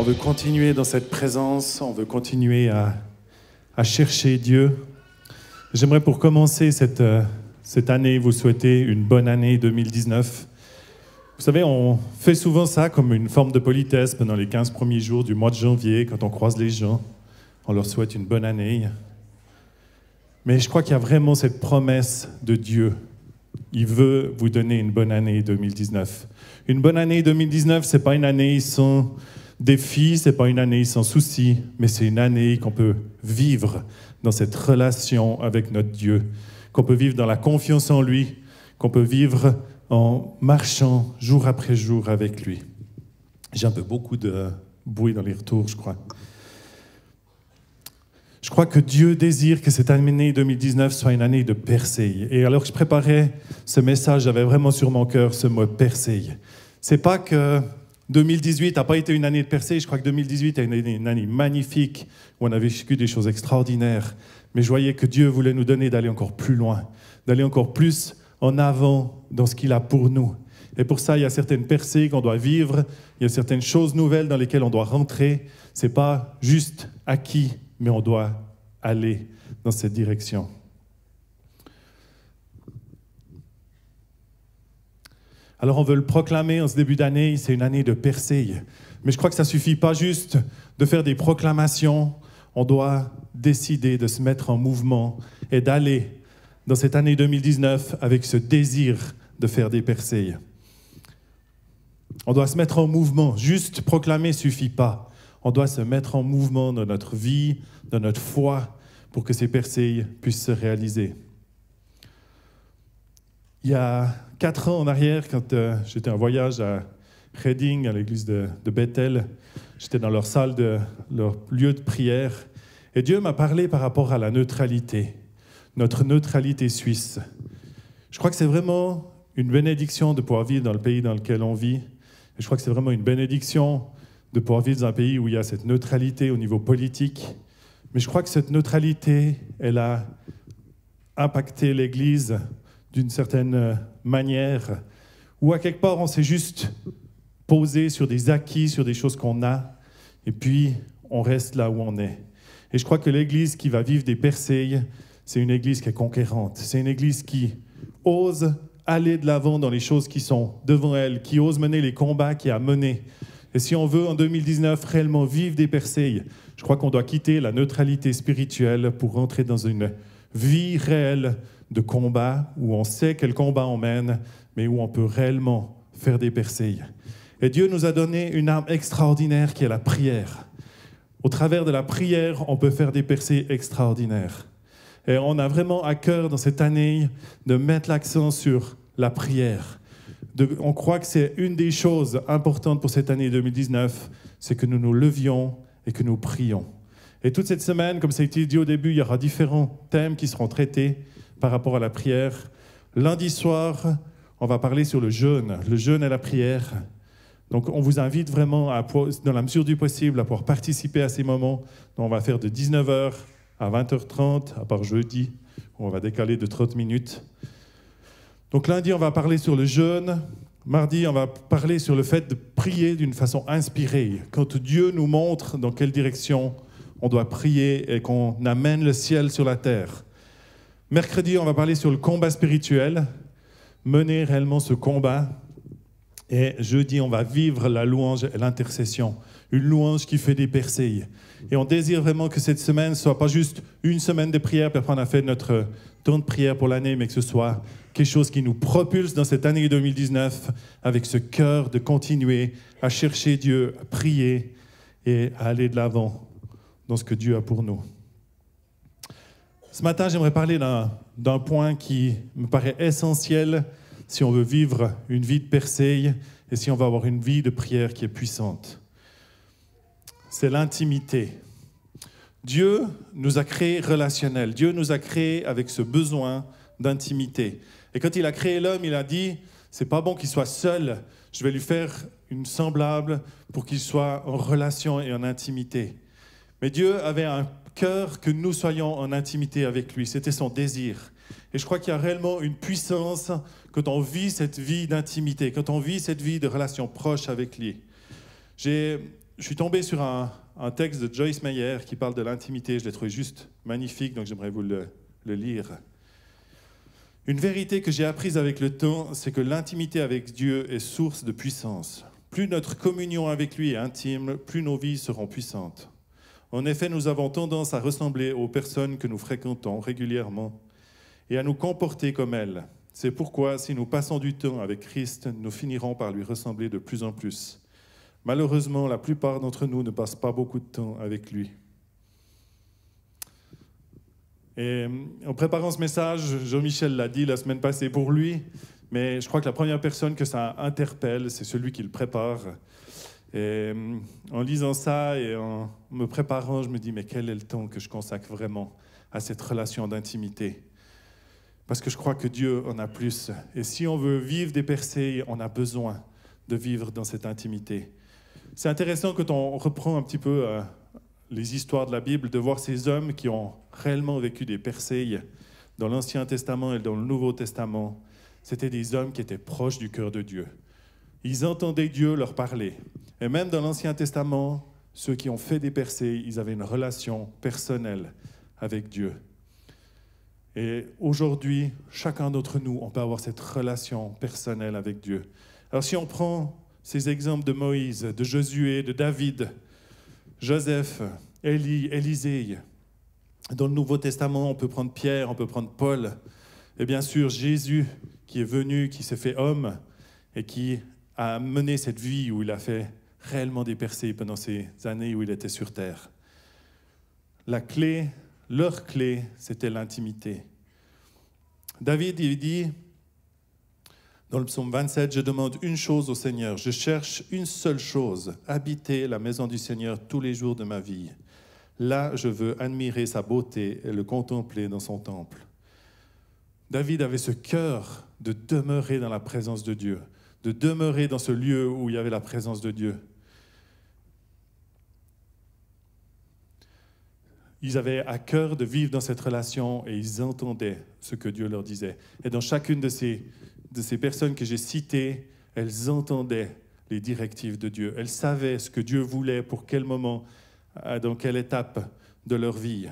veut continuer dans cette présence, on veut continuer à chercher Dieu. J'aimerais pour commencer cette année vous souhaiter une bonne année 2019. Vous savez, on fait souvent ça comme une forme de politesse pendant les 15 premiers jours du mois de janvier, quand on croise les gens, on leur souhaite une bonne année. Mais je crois qu'il y a vraiment cette promesse de Dieu. Il veut vous donner une bonne année 2019. Une bonne année 2019, ce n'est pas une année sans défis, ce n'est pas une année sans soucis, mais c'est une année qu'on peut vivre dans cette relation avec notre Dieu, qu'on peut vivre dans la confiance en lui, qu'on peut vivre en marchant jour après jour avec lui. J'ai un peu beaucoup de bruit dans les retours, je crois. Je crois que Dieu désire que cette année 2019 soit une année de percée. Et alors que je préparais ce message, j'avais vraiment sur mon cœur ce mot percée. C'est pas que 2018 n'a pas été une année de percée, je crois que 2018 a été une année magnifique, où on a vécu des choses extraordinaires. Mais je voyais que Dieu voulait nous donner d'aller encore plus loin, d'aller encore plus en avant dans ce qu'il a pour nous. Et pour ça, il y a certaines percées qu'on doit vivre, il y a certaines choses nouvelles dans lesquelles on doit rentrer. Ce n'est pas juste acquis, mais on doit aller dans cette direction. Alors on veut le proclamer en ce début d'année, c'est une année de percée. Mais je crois que ça ne suffit pas juste de faire des proclamations, on doit décider de se mettre en mouvement et d'aller dans cette année 2019 avec ce désir de faire des percées. On doit se mettre en mouvement, juste proclamer ne suffit pas. On doit se mettre en mouvement dans notre vie, dans notre foi, pour que ces percées puissent se réaliser. Il y a 4 ans en arrière, quand j'étais en voyage à Reading, à l'église de Bethel, j'étais dans leur salle, leur lieu de prière, et Dieu m'a parlé par rapport à la neutralité, notre neutralité suisse. Je crois que c'est vraiment une bénédiction de pouvoir vivre dans le pays dans lequel on vit, et je crois que c'est vraiment une bénédiction de pouvoir vivre dans un pays où il y a cette neutralité au niveau politique. Mais je crois que cette neutralité, elle a impacté l'Église d'une certaine manière, où à quelque part on s'est juste posé sur des acquis, sur des choses qu'on a, et puis on reste là où on est. Et je crois que l'Église qui va vivre des percées, c'est une Église qui est conquérante, c'est une Église qui ose aller de l'avant dans les choses qui sont devant elle, qui ose mener les combats qu'il y a à mener. Et si on veut, en 2019, réellement vivre des percées, je crois qu'on doit quitter la neutralité spirituelle pour rentrer dans une vie réelle de combat, où on sait quel combat on mène, mais où on peut réellement faire des percées. Et Dieu nous a donné une arme extraordinaire qui est la prière. Au travers de la prière, on peut faire des percées extraordinaires. Et on a vraiment à cœur dans cette année de mettre l'accent sur la prière. On croit que c'est une des choses importantes pour cette année 2019, c'est que nous nous levions et que nous prions. Et toute cette semaine, comme ça a été dit au début, il y aura différents thèmes qui seront traités par rapport à la prière. Lundi soir, on va parler sur le jeûne et la prière. Donc on vous invite vraiment, dans la mesure du possible, à pouvoir participer à ces moments. Donc on va faire de 19h à 20h30, à part jeudi, où on va décaler de 30 minutes. Donc lundi, on va parler sur le jeûne. Mardi, on va parler sur le fait de prier d'une façon inspirée. Quand Dieu nous montre dans quelle direction on doit prier et qu'on amène le ciel sur la terre. Mercredi, on va parler sur le combat spirituel, mener réellement ce combat. Et jeudi, on va vivre la louange et l'intercession. Une louange qui fait des percées. Et on désire vraiment que cette semaine ne soit pas juste une semaine de prière, puis après on a fait notre temps de prière pour l'année, mais que ce soit quelque chose qui nous propulse dans cette année 2019 avec ce cœur de continuer à chercher Dieu, à prier et à aller de l'avant dans ce que Dieu a pour nous. Ce matin, j'aimerais parler d'un point qui me paraît essentiel si on veut vivre une vie de percée et si on veut avoir une vie de prière qui est puissante. C'est l'intimité. Dieu nous a créés relationnels. Dieu nous a créés avec ce besoin d'intimité. Et quand il a créé l'homme, il a dit, c'est pas bon qu'il soit seul, je vais lui faire une semblable pour qu'il soit en relation et en intimité. Mais Dieu avait un cœur que nous soyons en intimité avec lui, c'était son désir. Et je crois qu'il y a réellement une puissance quand on vit cette vie d'intimité, quand on vit cette vie de relation proche avec lui. J'ai Je suis tombé sur un texte de Joyce Meyer qui parle de l'intimité. Je l'ai trouvé juste magnifique, donc j'aimerais vous le lire. Une vérité que j'ai apprise avec le temps, c'est que l'intimité avec Dieu est source de puissance. Plus notre communion avec lui est intime, plus nos vies seront puissantes. En effet, nous avons tendance à ressembler aux personnes que nous fréquentons régulièrement et à nous comporter comme elles. C'est pourquoi, si nous passons du temps avec Christ, nous finirons par lui ressembler de plus en plus. Malheureusement, la plupart d'entre nous ne passent pas beaucoup de temps avec lui. Et en préparant ce message, Jean-Michel l'a dit la semaine passée pour lui, mais je crois que la première personne que ça interpelle, c'est celui qui le prépare. Et en lisant ça et en me préparant, je me dis, mais quel est le temps que je consacre vraiment à cette relation d'intimité? Parce que je crois que Dieu en a plus. Et si on veut vivre des percées, on a besoin de vivre dans cette intimité. C'est intéressant quand on reprend un petit peu les histoires de la Bible, de voir ces hommes qui ont réellement vécu des percées dans l'Ancien Testament et dans le Nouveau Testament. C'était des hommes qui étaient proches du cœur de Dieu. Ils entendaient Dieu leur parler. Et même dans l'Ancien Testament, ceux qui ont fait des percées, ils avaient une relation personnelle avec Dieu. Et aujourd'hui, chacun d'entre nous, on peut avoir cette relation personnelle avec Dieu. Alors si on prend ces exemples de Moïse, de Josué, de David, Joseph, Élie, Élisée, dans le Nouveau Testament, on peut prendre Pierre, on peut prendre Paul, et bien sûr Jésus qui est venu, qui s'est fait homme et qui a mené cette vie où il a fait réellement des percées pendant ces années où il était sur terre. La clé, leur clé, c'était l'intimité. David, il dit, dans le psaume 27, « Je demande une chose au Seigneur, je cherche une seule chose, habiter la maison du Seigneur tous les jours de ma vie. Là, je veux admirer sa beauté et le contempler dans son temple. » David avait ce cœur de demeurer dans la présence de Dieu, de demeurer dans ce lieu où il y avait la présence de Dieu. Ils avaient à cœur de vivre dans cette relation et ils entendaient ce que Dieu leur disait. Et dans chacune de ces personnes que j'ai citées, elles entendaient les directives de Dieu. Elles savaient ce que Dieu voulait pour quel moment, dans quelle étape de leur vie.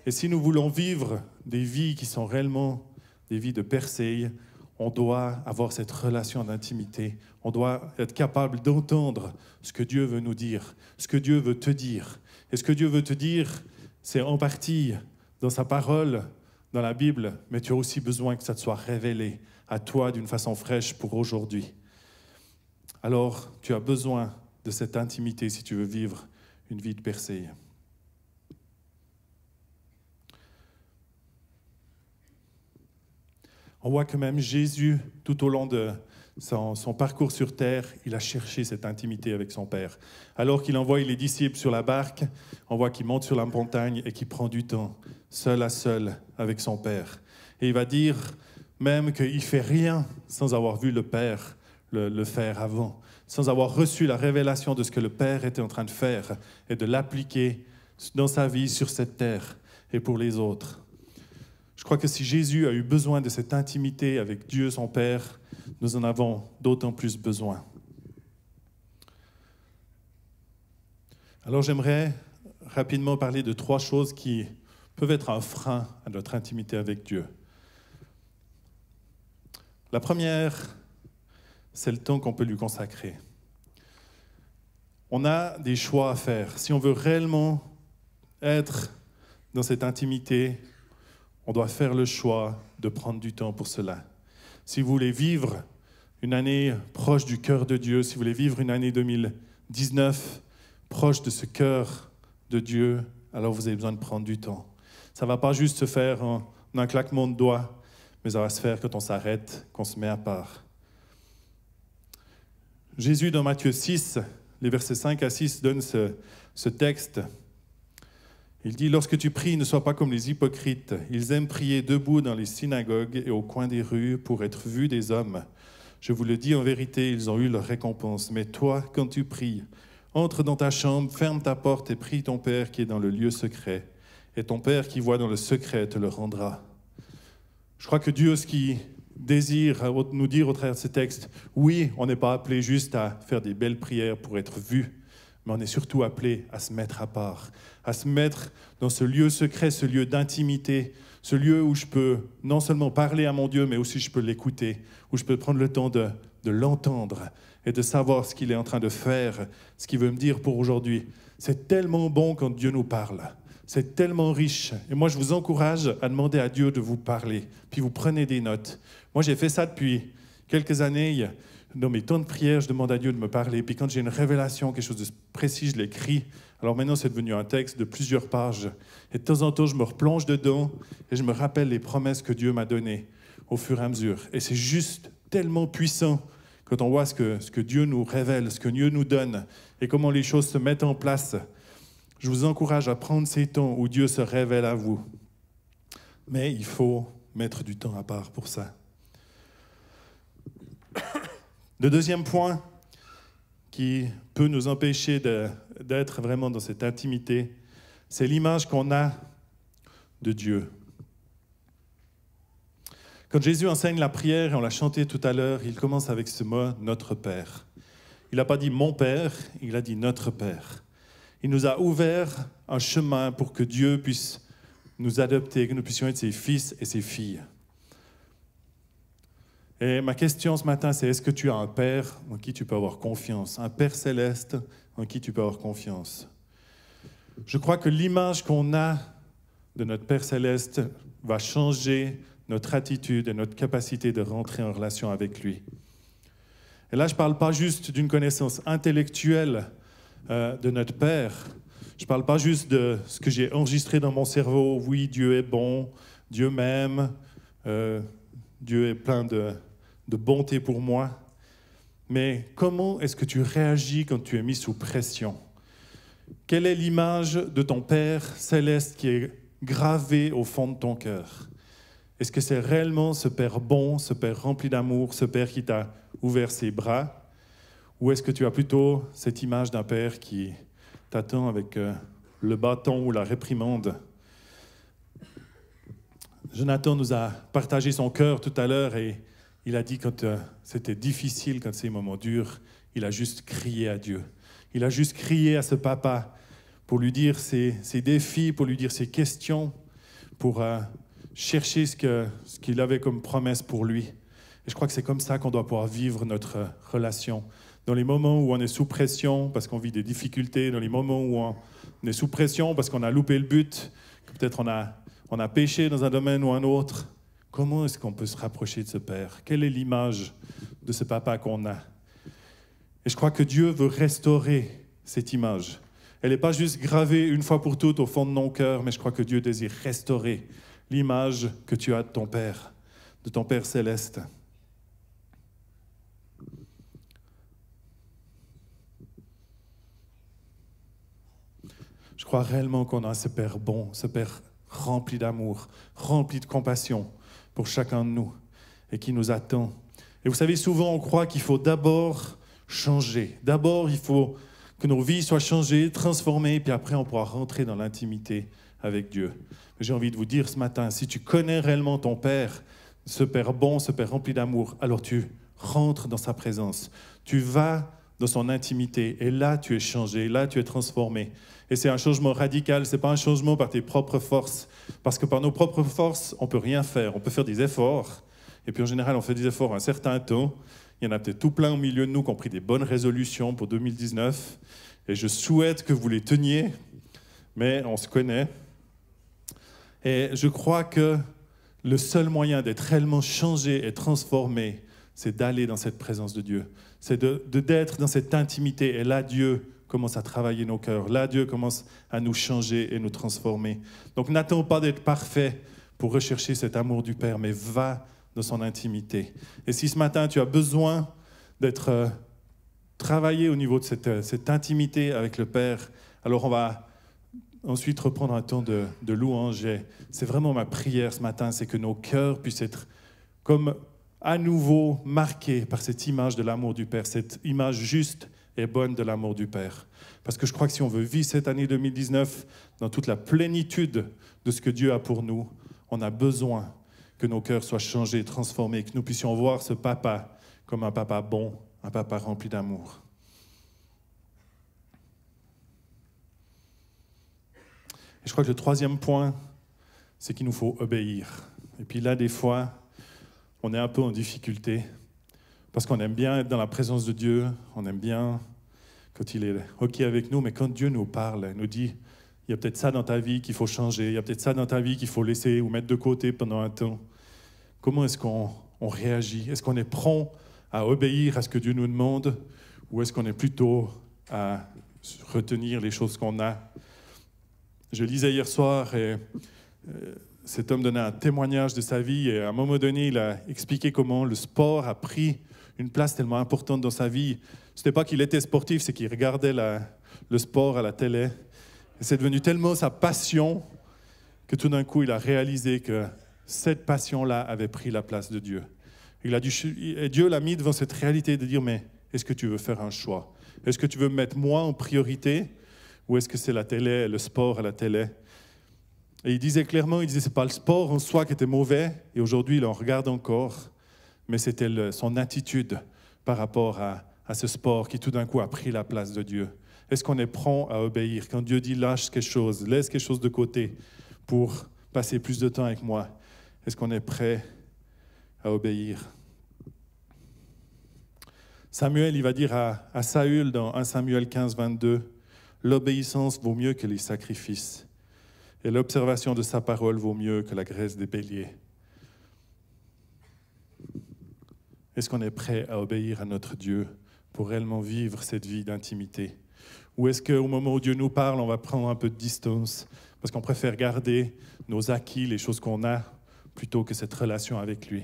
Et si nous voulons vivre des vies qui sont réellement des vies de percées, on doit avoir cette relation d'intimité. On doit être capable d'entendre ce que Dieu veut nous dire, ce que Dieu veut te dire. Et ce que Dieu veut te dire, c'est en partie dans sa parole, dans la Bible, mais tu as aussi besoin que ça te soit révélé à toi d'une façon fraîche pour aujourd'hui. Alors, tu as besoin de cette intimité si tu veux vivre une vie de percée. On voit que même Jésus, tout au long de son parcours sur terre, il a cherché cette intimité avec son Père. Alors qu'il envoie les disciples sur la barque, on voit qu'il monte sur la montagne et qu'il prend du temps, seul à seul, avec son Père. Et il va dire même qu'il ne fait rien sans avoir vu le Père le faire avant, sans avoir reçu la révélation de ce que le Père était en train de faire et de l'appliquer dans sa vie sur cette terre et pour les autres. Je crois que si Jésus a eu besoin de cette intimité avec Dieu, son Père, nous en avons d'autant plus besoin. Alors j'aimerais rapidement parler de 3 choses qui peuvent être un frein à notre intimité avec Dieu. La première, c'est le temps qu'on peut lui consacrer. On a des choix à faire. Si on veut réellement être dans cette intimité, on doit faire le choix de prendre du temps pour cela. Si vous voulez vivre une année proche du cœur de Dieu, si vous voulez vivre une année 2019 proche de ce cœur de Dieu, alors vous avez besoin de prendre du temps. Ça ne va pas juste se faire en un claquement de doigts, mais ça va se faire quand on s'arrête, qu'on se met à part. Jésus, dans Matthieu 6, les versets 5 à 6, donne ce texte. Il dit « Lorsque tu pries, ne sois pas comme les hypocrites. Ils aiment prier debout dans les synagogues et au coin des rues pour être vus des hommes. Je vous le dis en vérité, ils ont eu leur récompense. Mais toi, quand tu pries, entre dans ta chambre, ferme ta porte et prie ton Père qui est dans le lieu secret. Et ton Père qui voit dans le secret te le rendra. » Je crois que Dieu, ce qu'il désire nous dire au travers de ce texte, oui, on n'est pas appelé juste à faire des belles prières pour être vu, mais on est surtout appelé à se mettre à part, à se mettre dans ce lieu secret, ce lieu d'intimité, ce lieu où je peux non seulement parler à mon Dieu, mais aussi je peux l'écouter, où je peux prendre le temps de l'entendre et de savoir ce qu'il est en train de faire, ce qu'il veut me dire pour aujourd'hui. C'est tellement bon quand Dieu nous parle. C'est tellement riche. Et moi, je vous encourage à demander à Dieu de vous parler. Puis vous prenez des notes. Moi, j'ai fait ça depuis quelques années. Dans mes temps de prière, je demande à Dieu de me parler. Puis quand j'ai une révélation, quelque chose de précis, je l'écris. Alors maintenant, c'est devenu un texte de plusieurs pages. Et de temps en temps, je me replonge dedans et je me rappelle les promesses que Dieu m'a données au fur et à mesure. Et c'est juste tellement puissant quand on voit ce que Dieu nous révèle, ce que Dieu nous donne et comment les choses se mettent en place. Je vous encourage à prendre ces temps où Dieu se révèle à vous. Mais il faut mettre du temps à part pour ça. Le deuxième point qui peut nous empêcher d'être vraiment dans cette intimité, c'est l'image qu'on a de Dieu. Quand Jésus enseigne la prière, et on l'a chanté tout à l'heure, il commence avec ce mot « Notre Père ». Il n'a pas dit « Mon Père », il a dit « Notre Père ». Il nous a ouvert un chemin pour que Dieu puisse nous adopter, que nous puissions être ses fils et ses filles. Et ma question ce matin, c'est est-ce que tu as un Père en qui tu peux avoir confiance, un Père céleste en qui tu peux avoir confiance? Je crois que l'image qu'on a de notre Père céleste va changer notre attitude et notre capacité de rentrer en relation avec lui. Et là, je ne parle pas juste d'une connaissance intellectuelle de notre Père. Je ne parle pas juste de ce que j'ai enregistré dans mon cerveau. Oui, Dieu est bon, Dieu m'aime, Dieu est plein de bonté pour moi. Mais comment est-ce que tu réagis quand tu es mis sous pression? Quelle est l'image de ton Père céleste qui est gravée au fond de ton cœur? Est-ce que c'est réellement ce Père bon, ce Père rempli d'amour, ce Père qui t'a ouvert ses bras? Ou est-ce que tu as plutôt cette image d'un Père qui t'attend avec le bâton ou la réprimande? Jonathan nous a partagé son cœur tout à l'heure et il a dit quand c'était difficile, quand ces moments durs, il a juste crié à Dieu. Il a juste crié à ce papa pour lui dire ses défis, pour lui dire ses questions, pour chercher ce qu'il avait comme promesse pour lui. Et je crois que c'est comme ça qu'on doit pouvoir vivre notre relation. Dans les moments où on est sous pression parce qu'on vit des difficultés, dans les moments où on est sous pression parce qu'on a loupé le but, que peut-être on a péché dans un domaine ou un autre, comment est-ce qu'on peut se rapprocher de ce Père? Quelle est l'image de ce papa qu'on a? Et je crois que Dieu veut restaurer cette image. Elle n'est pas juste gravée une fois pour toutes au fond de nos cœurs, mais je crois que Dieu désire restaurer l'image que tu as de ton Père céleste. Je crois réellement qu'on a ce Père bon, ce Père rempli d'amour, rempli de compassion pour chacun de nous et qui nous attend. Et vous savez, souvent on croit qu'il faut d'abord changer. D'abord, il faut que nos vies soient changées, transformées, puis après on pourra rentrer dans l'intimité avec Dieu. J'ai envie de vous dire ce matin, si tu connais réellement ton Père, ce Père bon, ce Père rempli d'amour, alors tu rentres dans sa présence. Tu vas dans son intimité et là tu es changé, là tu es transformé. Et c'est un changement radical, ce n'est pas un changement par tes propres forces, parce que par nos propres forces, on ne peut rien faire. On peut faire des efforts, et puis en général on fait des efforts un certain temps. Il y en a peut-être tout plein au milieu de nous qui ont pris des bonnes résolutions pour 2019, et je souhaite que vous les teniez, mais on se connaît. Et je crois que le seul moyen d'être réellement changé et transformé, c'est d'aller dans cette présence de Dieu. C'est d'être dans cette intimité. Et là, Dieu commence à travailler nos cœurs. Là, Dieu commence à nous changer et nous transformer. Donc, n'attends pas d'être parfait pour rechercher cet amour du Père, mais va dans son intimité. Et si ce matin, tu as besoin d'être travaillé au niveau de cette intimité avec le Père, alors on va ensuite reprendre un temps de louange. C'est vraiment ma prière ce matin, c'est que nos cœurs puissent être comme à nouveau marqués par cette image de l'amour du Père, cette image juste et bonne de l'amour du Père. Parce que je crois que si on veut vivre cette année 2019 dans toute la plénitude de ce que Dieu a pour nous, on a besoin que nos cœurs soient changés, transformés, que nous puissions voir ce papa comme un papa bon, un papa rempli d'amour. Et je crois que le troisième point, c'est qu'il nous faut obéir. Et puis là, des fois, on est un peu en difficulté parce qu'on aime bien être dans la présence de Dieu, on aime bien quand il est OK avec nous, mais quand Dieu nous parle, il nous dit, il y a peut-être ça dans ta vie qu'il faut changer, il y a peut-être ça dans ta vie qu'il faut laisser ou mettre de côté pendant un temps. Comment est-ce qu'on réagit? Est-ce qu'on est prompt à obéir à ce que Dieu nous demande ou est-ce qu'on est plutôt à retenir les choses qu'on a? Je lisais hier soir et cet homme donnait un témoignage de sa vie et à un moment donné, il a expliqué comment le sport a pris une place tellement importante dans sa vie. Ce n'était pas qu'il était sportif, c'est qu'il regardait le sport à la télé. Et c'est devenu tellement sa passion que tout d'un coup, il a réalisé que cette passion-là avait pris la place de Dieu. Et Dieu l'a mis devant cette réalité de dire, mais est-ce que tu veux faire un choix? Est-ce que tu veux mettre moi en priorité ou est-ce que c'est la télé, le sport à la télé? Et il disait clairement, c'est pas le sport en soi qui était mauvais, et aujourd'hui il en regarde encore, mais c'était son attitude par rapport à ce sport qui tout d'un coup a pris la place de Dieu. Est-ce qu'on est prompt à obéir? Quand Dieu dit lâche quelque chose, laisse quelque chose de côté pour passer plus de temps avec moi, est-ce qu'on est prêt à obéir? Samuel, il va dire à Saül dans 1 Samuel 15, 22, « L'obéissance vaut mieux que les sacrifices, et l'observation de sa parole vaut mieux que la graisse des béliers. » Est-ce qu'on est prêt à obéir à notre Dieu pour réellement vivre cette vie d'intimité? Ou est-ce qu'au moment où Dieu nous parle, on va prendre un peu de distance parce qu'on préfère garder nos acquis, les choses qu'on a, plutôt que cette relation avec lui?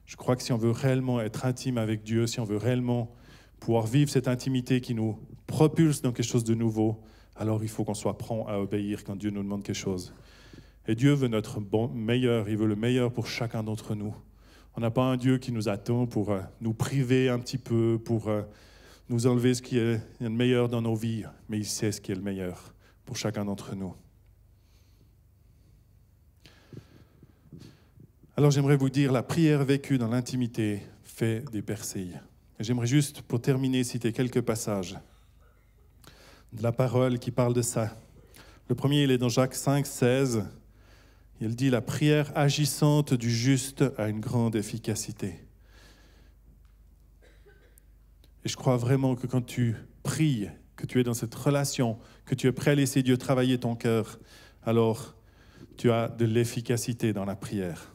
Je crois que si on veut réellement être intime avec Dieu, si on veut réellement pouvoir vivre cette intimité qui nous propulse dans quelque chose de nouveau, alors il faut qu'on soit prompt à obéir quand Dieu nous demande quelque chose. Et Dieu veut notre meilleur, il veut le meilleur pour chacun d'entre nous. On n'a pas un Dieu qui nous attend pour nous priver un petit peu, pour nous enlever ce qui est le meilleur dans nos vies, mais il sait ce qui est le meilleur pour chacun d'entre nous. Alors j'aimerais vous dire, la prière vécue dans l'intimité fait des percées. Et j'aimerais juste, pour terminer, citer quelques passages de la parole qui parle de ça. Le premier, il est dans Jacques 5, 16. Il dit « La prière agissante du juste a une grande efficacité. » Et je crois vraiment que quand tu pries, que tu es dans cette relation, que tu es prêt à laisser Dieu travailler ton cœur, alors tu as de l'efficacité dans la prière.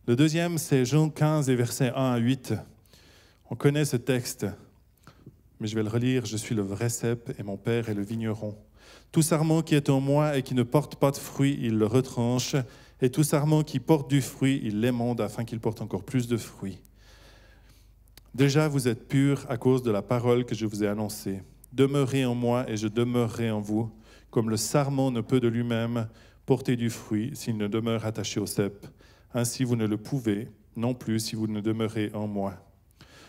Le deuxième, c'est Jean 15 et versets 1 à 8. On connaît ce texte, mais je vais le relire. « Je suis le vrai cep et mon Père est le vigneron. Tout sarment qui est en moi et qui ne porte pas de fruit, il le retranche. Et tout sarment qui porte du fruit, il l'émonde afin qu'il porte encore plus de fruits. Déjà, vous êtes purs à cause de la parole que je vous ai annoncée. Demeurez en moi et je demeurerai en vous, comme le sarment ne peut de lui-même porter du fruit s'il ne demeure attaché au cep. Ainsi, vous ne le pouvez non plus si vous ne demeurez en moi.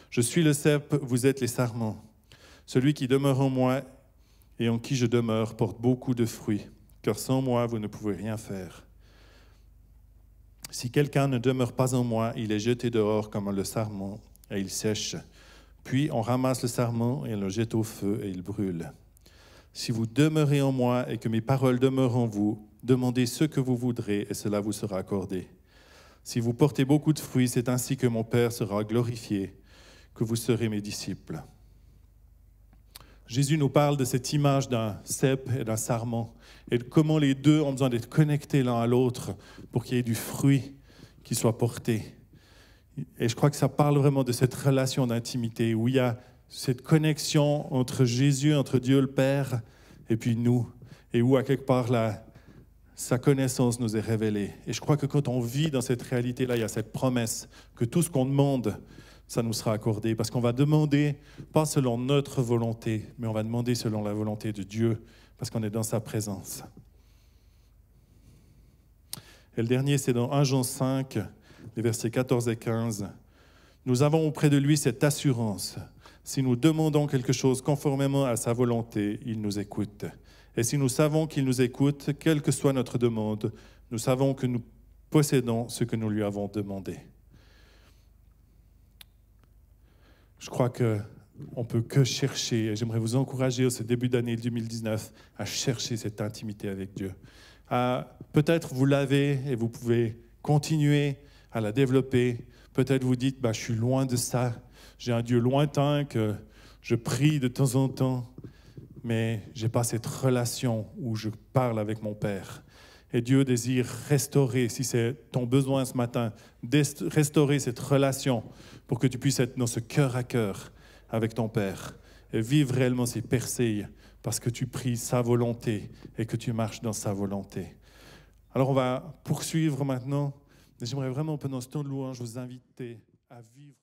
Je suis le cep, vous êtes les sarments. Celui qui demeure en moi et en qui je demeure porte beaucoup de fruits, car sans moi, vous ne pouvez rien faire. Si quelqu'un ne demeure pas en moi, il est jeté dehors comme le sarment, et il sèche. Puis on ramasse le sarment et on le jette au feu, et il brûle. Si vous demeurez en moi et que mes paroles demeurent en vous, demandez ce que vous voudrez, et cela vous sera accordé. Si vous portez beaucoup de fruits, c'est ainsi que mon Père sera glorifié, que vous serez mes disciples. » Jésus nous parle de cette image d'un cep et d'un sarment et de comment les deux ont besoin d'être connectés l'un à l'autre pour qu'il y ait du fruit qui soit porté. Et je crois que ça parle vraiment de cette relation d'intimité où il y a cette connexion entre Jésus, entre Dieu le Père et puis nous, et où à quelque part sa connaissance nous est révélée. Et je crois que quand on vit dans cette réalité-là, il y a cette promesse que tout ce qu'on demande, ça nous sera accordé, parce qu'on va demander, pas selon notre volonté, mais on va demander selon la volonté de Dieu, parce qu'on est dans sa présence. Et le dernier, c'est dans 1 Jean 5, les versets 14 et 15. « Nous avons auprès de lui cette assurance. Si nous demandons quelque chose conformément à sa volonté, il nous écoute. Et si nous savons qu'il nous écoute, quelle que soit notre demande, nous savons que nous possédons ce que nous lui avons demandé. » Je crois que on peut que chercher. Et j'aimerais vous encourager au ce début d'année 2019 à chercher cette intimité avec Dieu. Peut-être vous l'avez et vous pouvez continuer à la développer. Peut-être vous dites, je suis loin de ça. J'ai un Dieu lointain que je prie de temps en temps, mais je n'ai pas cette relation où je parle avec mon Père. Et Dieu désire restaurer, si c'est ton besoin ce matin, restaurer cette relation pour que tu puisses être dans ce cœur à cœur avec ton Père et vivre réellement ces percées parce que tu pries sa volonté et que tu marches dans sa volonté. Alors on va poursuivre maintenant. J'aimerais vraiment, pendant ce temps de louange, vous inviter à vivre